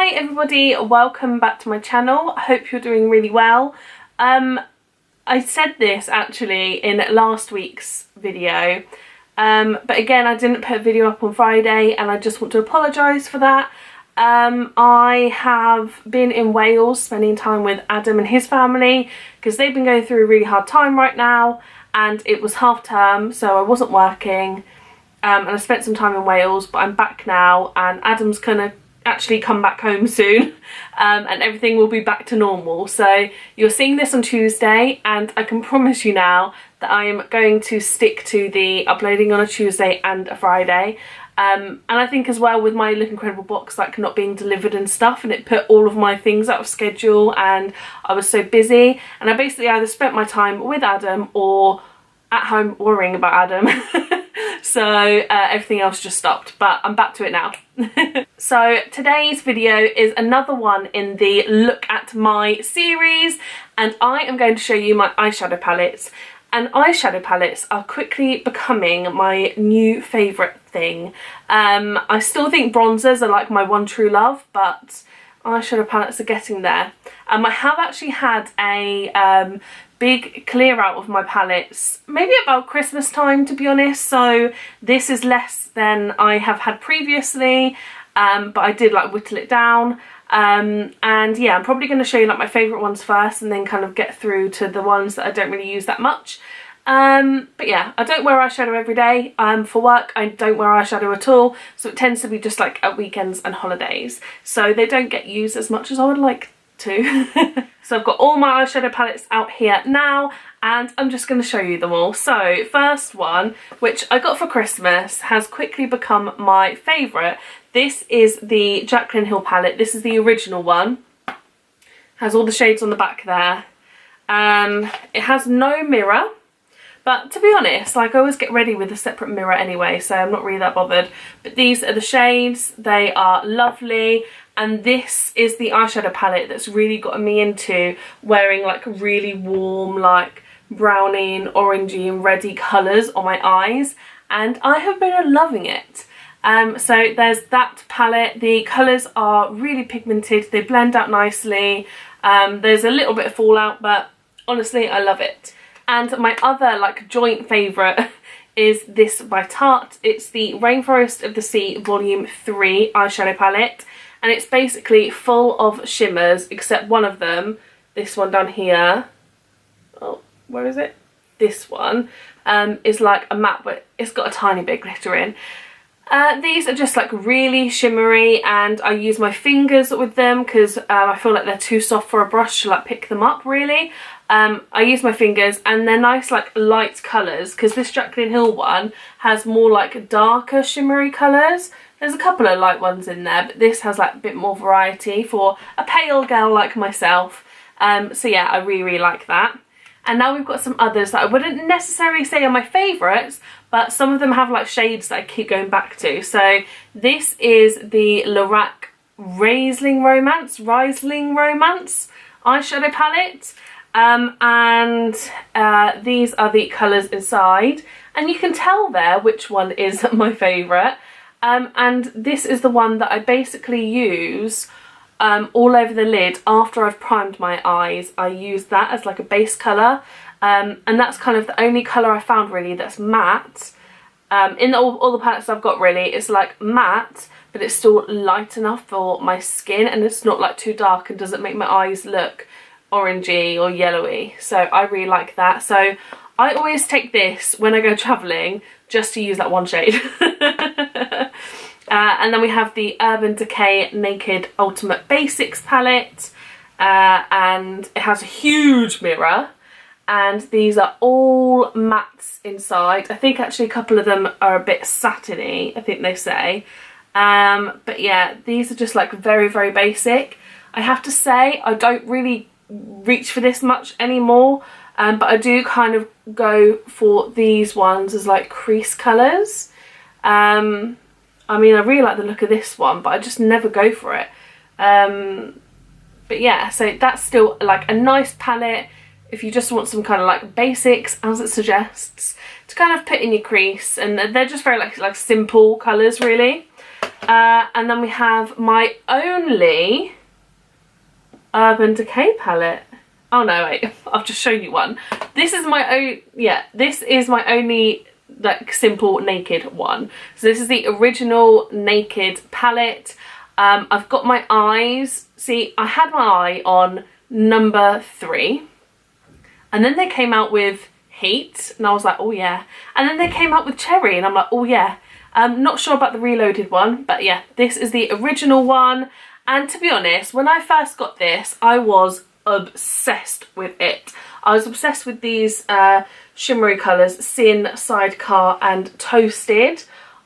Hi everybody, welcome back to my channel. I hope you're doing really well. I said this actually in last week's video, but again I didn't put a video up on Friday and I just want to apologise for that. I have been in Wales spending time with Adam and his family because they've been going through a really hard time right now, and it was half term so I wasn't working, and I spent some time in Wales, but I'm back now and Adam's gonna actually come back home soon, and everything will be back to normal. So you're seeing this on Tuesday, and I can promise you now that I am going to stick to the uploading on a Tuesday and a Friday. And I think as well with my Look Incredible box like not being delivered and stuff, and it put all of my things out of schedule and I was so busy, and I basically either spent my time with Adam or at home worrying about Adam. So everything else just stopped, but I'm back to it now. So today's video is another one in the Look at My series, and I am going to show you my eyeshadow palettes. And eyeshadow palettes are quickly becoming my new favourite thing. I still think bronzers are like my one true love, but eyeshadow palettes are getting there. I have actually had a big clear out of my palettes maybe about Christmas time, to be honest, so this is less than I have had previously, but I did like whittle it down, and yeah, I'm probably going to show you like my favourite ones first and then kind of get through to the ones that I don't really use that much. But yeah, I don't wear eyeshadow every day. For work I don't wear eyeshadow at all, so it tends to be just like at weekends and holidays, so they don't get used as much as I would like to. So I've got all my eyeshadow palettes out here now, and I'm just going to show you them all. So first one, which I got for Christmas, has quickly become my favourite. This is the Jaclyn Hill palette. This is the original one. Has all the shades on the back there. It has no mirror, but to be honest, like I always get ready with a separate mirror anyway, so I'm not really that bothered. But these are the shades, they are lovely, and this is the eyeshadow palette that's really gotten me into wearing like really warm, like browny and orangey and reddy colours on my eyes, and I have been loving it. So there's that palette. The colours are really pigmented, they blend out nicely. There's a little bit of fallout, but honestly I love it. And my other like joint favourite is this by Tarte. It's the Rainforest of the Sea Volume 3 eyeshadow palette, and it's basically full of shimmers except one of them, this one down here. Oh, where is it? This one is like a matte, but it's got a tiny bit of glitter in. These are just like really shimmery, and I use my fingers with them because I feel like they're too soft for a brush to like pick them up really. I use my fingers, and they're nice like light colours because this Jaclyn Hill one has more like darker shimmery colours. There's a couple of light ones in there, but this has like a bit more variety for a pale girl like myself. So yeah, I really like that. And now we've got some others that I wouldn't necessarily say are my favourites, but some of them have like shades that I keep going back to. So this is the Lorac Riesling Romance eyeshadow palette. And these are the colours inside, and you can tell there which one is my favourite. And this is the one that I basically use all over the lid after I've primed my eyes. I use that as like a base colour, and that's kind of the only colour I found really that's matte. In all the palettes I've got really, it's like matte, but it's still light enough for my skin, and it's not like too dark and doesn't make my eyes look orangey or yellowy. So I really like that. So I always take this when I go travelling just to use that one shade. And then we have the Urban Decay Naked Ultimate Basics palette, and it has a huge mirror, and these are all mattes inside. I think actually a couple of them are a bit satiny, I think they say. But yeah, these are just like very, very basic. I have to say I don't really reach for this much anymore, but I do kind of go for these ones as like crease colours. I mean, I really like the look of this one, but I just never go for it. But yeah, so that's still like a nice palette if you just want some kind of like basics, as it suggests, to kind of put in your crease, and they're just very like simple colours really. And then we have my only Urban Decay palette. Oh no, wait, I've just shown you one. This is my own, yeah, this is my only like simple naked one. So this is the original naked palette. I've got my eyes. See, I had my eye on number 3, and then they came out with Heat, and I was like, oh yeah. And then they came out with Cherry, and I'm like, oh yeah. Not sure about the reloaded one, but yeah, this is the original one. And to be honest, when I first got this, I was obsessed with it. I was obsessed with these shimmery colours, Sin, Sidecar and Toasted.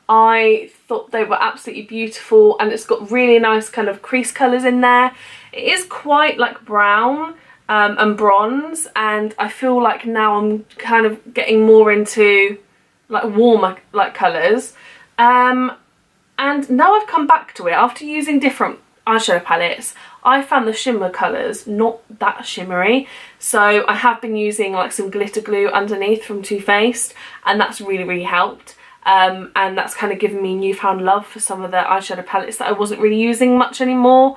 I thought they were absolutely beautiful, and it's got really nice kind of crease colours in there. It is quite like brown and bronze, and I feel like now I'm kind of getting more into like warmer like colours. And now I've come back to it after using different eyeshadow palettes. I found the shimmer colours not that shimmery, so I have been using like some glitter glue underneath from Too Faced, and that's really helped. And that's kind of given me newfound love for some of the eyeshadow palettes that I wasn't really using much anymore.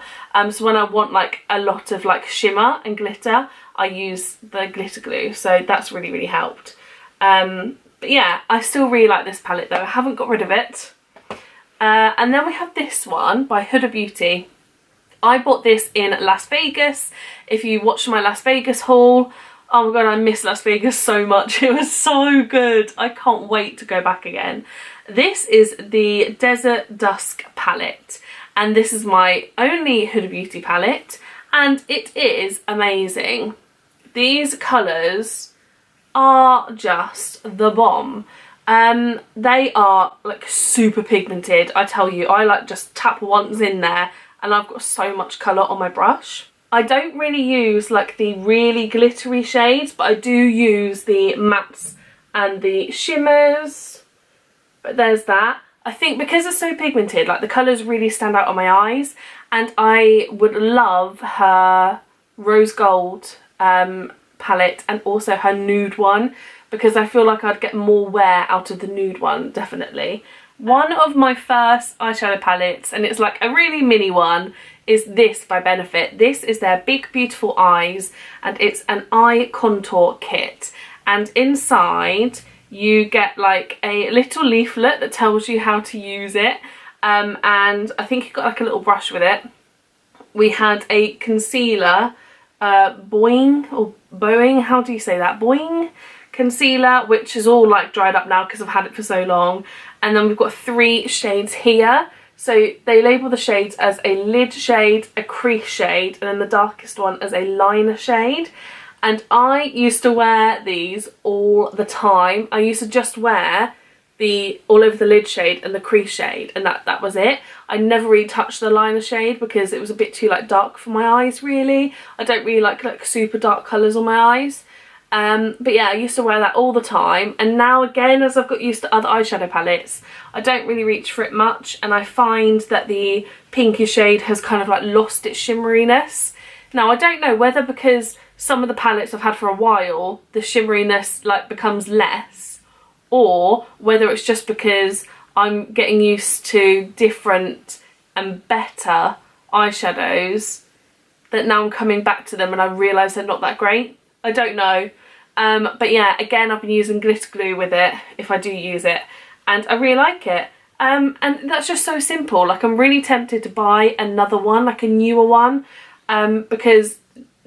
So when I want like a lot of like shimmer and glitter, I use the glitter glue, so that's really helped. But yeah, I still really like this palette though. I haven't got rid of it. And then we have this one by Huda Beauty. I bought this in Las Vegas. If you watched my Las Vegas haul, oh my god, I miss Las Vegas so much. It was so good. I can't wait to go back again. This is the Desert Dusk palette, and this is my only Huda Beauty palette, and it is amazing. These colours are just the bomb. They are like super pigmented. I tell you, I like just tap once in there and I've got so much colour on my brush. I don't really use like the really glittery shades, but I do use the mattes and the shimmers. But there's that. I think because it's so pigmented, like the colours really stand out on my eyes, and I would love her rose gold palette and also her nude one, because I feel like I'd get more wear out of the nude one, definitely. One of my first eyeshadow palettes, and it's like a really mini one, is this by Benefit. This is their Big Beautiful Eyes, and it's an eye contour kit. And inside you get like a little leaflet that tells you how to use it. And I think you got like a little brush with it. We had a concealer, Boing, how do you say that? Boing concealer, which is all like dried up now because I've had it for so long. And then we've got 3 shades here. So they label the shades as a lid shade, a crease shade, and then the darkest one as a liner shade. And I used to wear these all the time. I used to just wear the all over the lid shade and the crease shade, and that was it. I never really touched the liner shade because it was a bit too like dark for my eyes really. I don't really like super dark colours on my eyes. But yeah, I used to wear that all the time, and now again, as I've got used to other eyeshadow palettes, I don't really reach for it much, and I find that the pinky shade has kind of like lost its shimmeriness. Now I don't know whether because some of the palettes I've had for a while, the shimmeriness like becomes less, or whether it's just because I'm getting used to different and better eyeshadows that now I'm coming back to them and I realise they're not that great. I don't know. But yeah, again, I've been using glitter glue with it if I do use it, and I really like it. And that's just so simple. Like, I'm really tempted to buy another one, like a newer one, because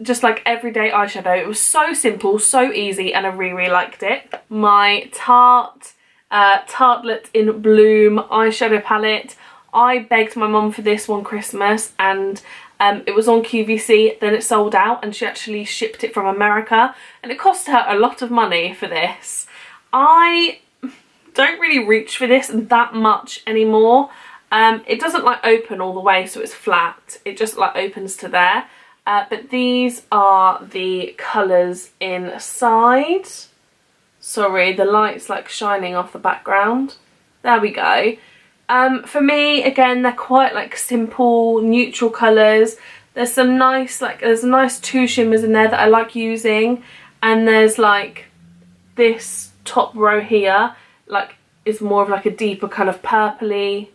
just like everyday eyeshadow, it was so simple, so easy, and I really liked it. My Tarte Tartelette in Bloom eyeshadow palette. I begged my mum for this one Christmas, and it was on QVC, then it sold out, and she actually shipped it from America, and it cost her a lot of money for this. I don't really reach for this that much anymore. It doesn't like open all the way, so it's flat. It just like opens to there. But these are the colours inside. Sorry, the light's like shining off the background. There we go. For me, again, they're quite like simple, neutral colours. There's some nice, like, there's nice 2 shimmers in there that I like using. And there's like this top row here, like, is more of like a deeper kind of purpley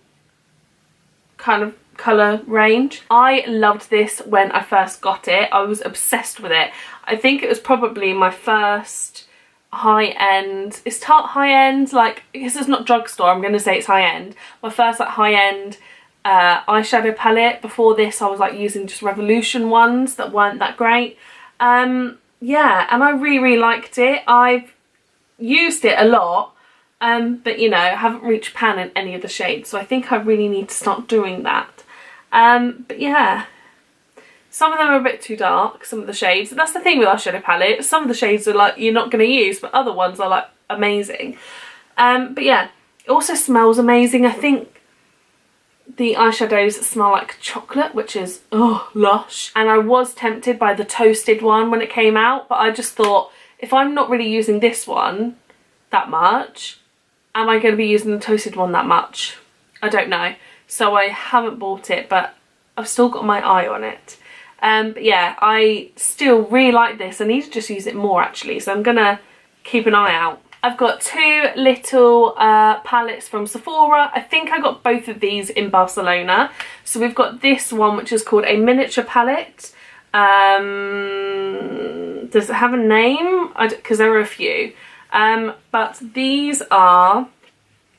kind of colour range. I loved this when I first got it. I was obsessed with it. I think it was probably my first high-end, is Tarte high-end? Like, because it's not drugstore, I'm going to say it's high-end. My first like high-end eyeshadow palette. Before this I was like using just Revolution ones that weren't that great. Yeah, and I really liked it. I've used it a lot, but you know, haven't reached pan in any of the shades, so I think I really need to start doing that. But yeah, some of them are a bit too dark, some of the shades. That's the thing with eyeshadow palette, some of the shades are like you're not going to use, but other ones are like amazing. But yeah, it also smells amazing. I think the eyeshadows smell like chocolate, which is, oh, lush. And I was tempted by the toasted one when it came out, but I just thought, if I'm not really using this one that much, am I going to be using the toasted one that much? I don't know. So I haven't bought it, but I've still got my eye on it. But yeah, I still really like this. I need to just use it more actually, so I'm going to keep an eye out. I've got two little palettes from Sephora. I think I got both of these in Barcelona. So we've got this one, which is called a miniature palette. Does it have a name? Because there are a few. But these are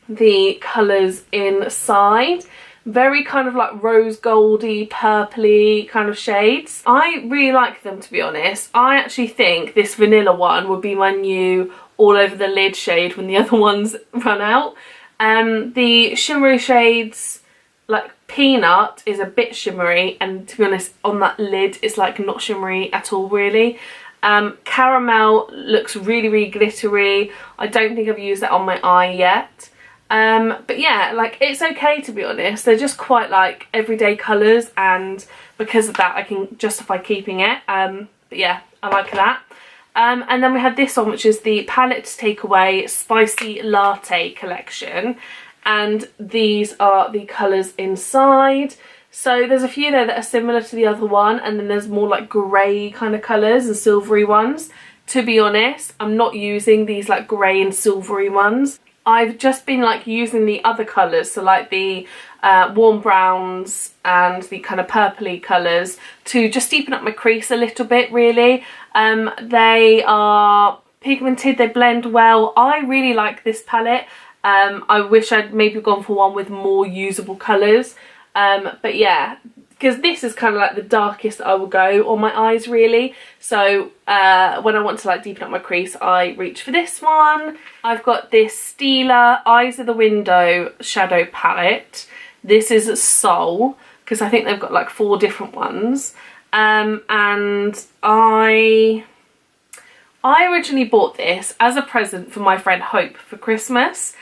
the colours inside. Very kind of like rose goldy, purpley kind of shades. I really like them, to be honest. I actually think this vanilla one would be my new all over the lid shade when the other ones run out. The shimmery shades, like Peanut is a bit shimmery, and to be honest on that lid it's like not shimmery at all really. Caramel looks really glittery. I don't think I've used that on my eye yet. But yeah, like it's okay, to be honest. They're just quite like everyday colours, and because of that I can justify keeping it. But yeah, I like that. And then we had this one, which is the Palette Takeaway Spicy Latte collection, and these are the colours inside. So there's a few there that are similar to the other one, and then there's more like grey kind of colours and silvery ones. To be honest, I'm not using these like grey and silvery ones. I've just been like using the other colours, so like the warm browns and the kind of purpley colours to just deepen up my crease a little bit really. They are pigmented, they blend well. I really like this palette. I wish I'd maybe gone for one with more usable colours. But yeah, because this is kind of like the darkest I will go on my eyes really. So when I want to like deepen up my crease, I reach for this one. I've got this Stila Eyes of the Window shadow palette. This is Soul, because I think they've got like 4 different ones. And I originally bought this as a present for my friend Hope for Christmas.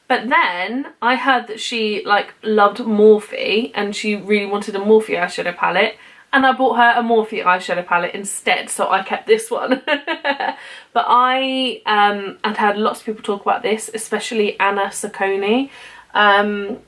But then I heard that she like loved Morphe and she really wanted a Morphe eyeshadow palette, and I bought her a Morphe eyeshadow palette instead, so I kept this one. But I had lots of people talk about this, especially Anna Sacconi, and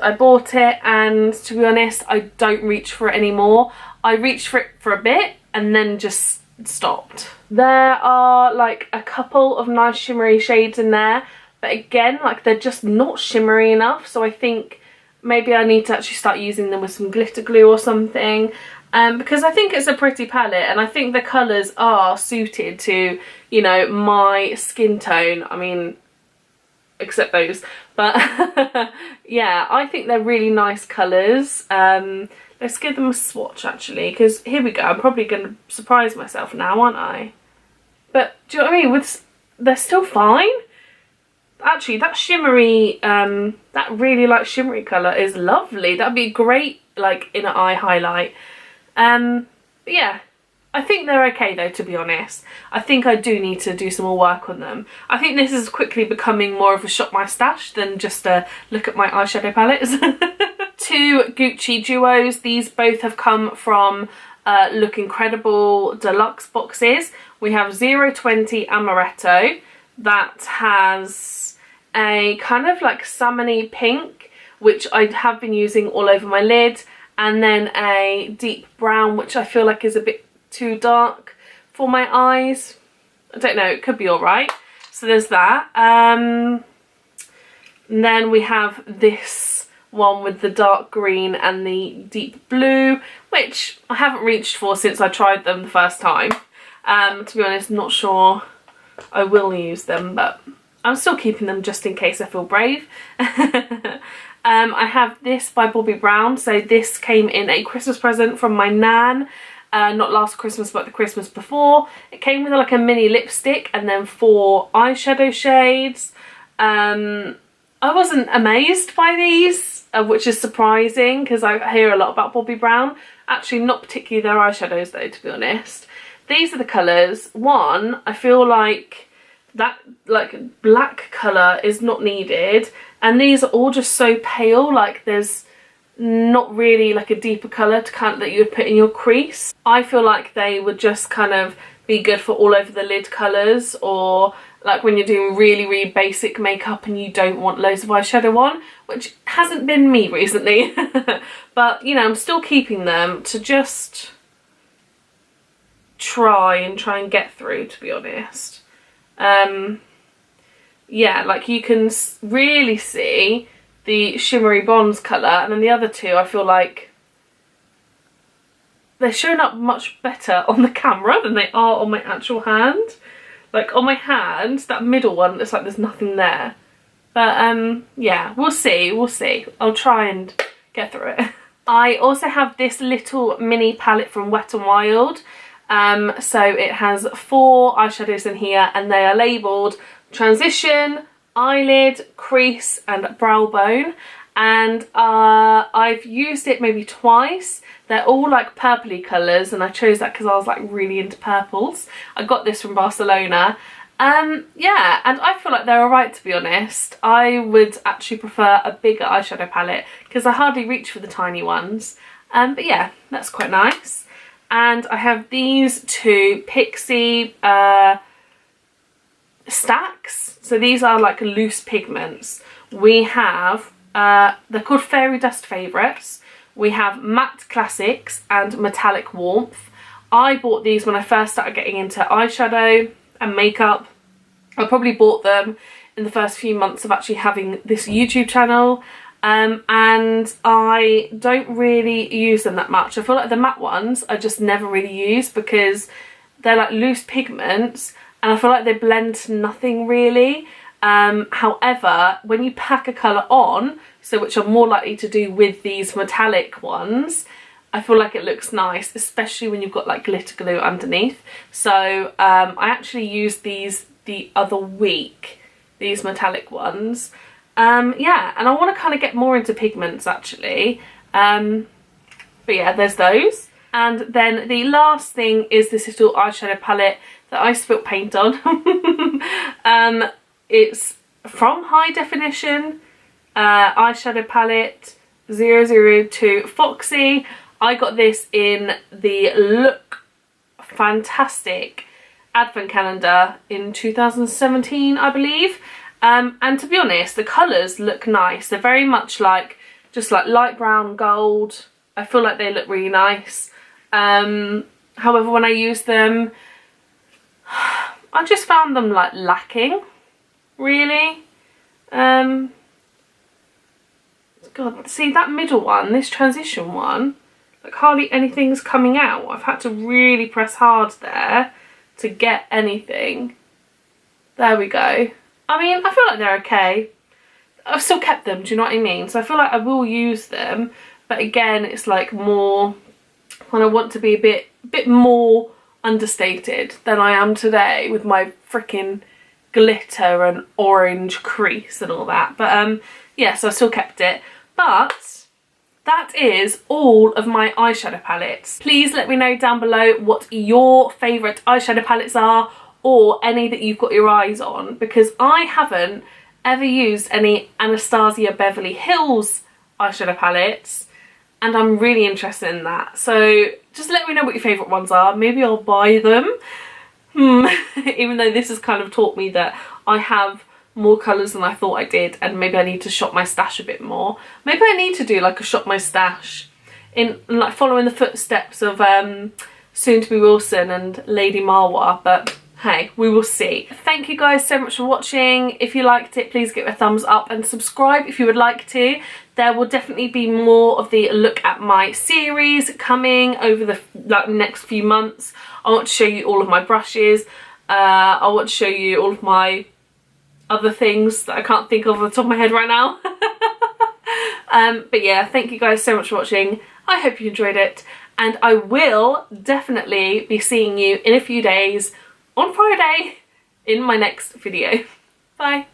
I bought it, and to be honest I don't reach for it anymore. I reached for it for a bit and then just stopped. There are like a couple of nice shimmery shades in there, but again, like they're just not shimmery enough, so I think maybe I need to actually start using them with some glitter glue or something, because I think it's a pretty palette, and I think the colours are suited to, you know, my skin tone. I mean, except those, but yeah, I think they're really nice colours. Let's give them a swatch actually, because here we go, I'm probably going to surprise myself now, aren't I? But do you know what I mean? They're still fine. Actually, that shimmery, that really like shimmery colour is lovely. That'd be great like inner eye highlight. But yeah, I think they're okay though, to be honest. I think I do need to do some more work on them. I think this is quickly becoming more of a shop my stash than just a look at my eyeshadow palettes. 2 Gucci duos. These both have come from Look Incredible deluxe boxes. We have 020 Amaretto that has a kind of like salmony pink, which I have been using all over my lid, and then a deep brown, which I feel like is a bit too dark for my eyes. I don't know, it could be alright. So there's that. And then we have this one with the dark green and the deep blue, which I haven't reached for since I tried them the first time. To be honest, not sure I will use them, but I'm still keeping them just in case I feel brave. I have this by Bobbi Brown. So this came in a Christmas present from my nan. Not last Christmas, but the Christmas before. It came with like a mini lipstick and then 4 eyeshadow shades. I wasn't amazed by these, which is surprising because I hear a lot about Bobbi Brown. Actually, not particularly their eyeshadows though, to be honest. These are the colours. One, I feel like that like black colour is not needed, and these are all just so pale, like there's not really like a deeper colour to kind of that you would put in your crease. I feel like they would just kind of be good for all over the lid colours, or like when you're doing really basic makeup and you don't want loads of eyeshadow on, which hasn't been me recently. But you know, I'm still keeping them to just try and get through, to be honest. Yeah, like you can really see the shimmery bronze colour, and then the other two I feel like they're showing up much better on the camera than they are on my actual hand. Like on my hand, that middle one, it's like there's nothing there. But yeah, we'll see. I'll try and get through it. I also have this little mini palette from Wet n Wild. So it has 4 eyeshadows in here, and they are labelled Transition, Eyelid, Crease and Brow Bone. And I've used it maybe twice. They're all like purpley colours, and I chose that because I was like really into purples. I got this from Barcelona. Yeah, and I feel like they're alright, to be honest. I would actually prefer a bigger eyeshadow palette because I hardly reach for the tiny ones. But yeah, that's quite nice. And I have these 2 Pixie Stacks. So these are like loose pigments. We have, they're called Fairy Dust Favourites. We have Matte Classics and Metallic Warmth. I bought these when I first started getting into eyeshadow and makeup. I probably bought them in the first few months of actually having this YouTube channel. And I don't really use them that much. I feel like the matte ones I just never really use because they're like loose pigments and I feel like they blend to nothing really. However, when you pack a colour on, so which I'm more likely to do with these metallic ones, I feel like it looks nice, especially when you've got like glitter glue underneath. So I actually used these the other week, these metallic ones. Yeah, and I want to kind of get more into pigments actually. But yeah, there's those. And then the last thing is this little eyeshadow palette that I spilt paint on. It's from High Definition eyeshadow palette 002 Foxy. I got this in the Look Fantastic advent calendar in 2017, I believe. And to be honest, the colours look nice. They're very much like, just like light brown gold. I feel like they look really nice. However, when I use them, I just found them like lacking, really. God, see that middle one, this transition one, like hardly anything's coming out. I've had to really press hard there to get anything. There we go. I mean, I feel like they're okay. I've still kept them, do you know what I mean? So I feel like I will use them, but again, it's like more, when I want to be a bit more understated than I am today with my freaking glitter and orange crease and all that. But yeah, so I still kept it. But that is all of my eyeshadow palettes. Please let me know down below what your favourite eyeshadow palettes are, or any that you've got your eyes on, because I haven't ever used any Anastasia Beverly Hills eyeshadow palettes and I'm really interested in that. So just let me know what your favourite ones are. Maybe I'll buy them. Even though this has kind of taught me that I have more colours than I thought I did, and maybe I need to shop my stash a bit more. Maybe I need to do like a shop my stash in like following the footsteps of Soon to Be Wilson and Lady Marwa, but hey, we will see. Thank you guys so much for watching. If you liked it, please give it a thumbs up and subscribe if you would like to. There will definitely be more of the look at my series coming over the next few months. I want to show you all of my brushes. I want to show you all of my other things that I can't think of on the top of my head right now. But yeah, thank you guys so much for watching. I hope you enjoyed it, and I will definitely be seeing you in a few days on Friday in my next video. Bye.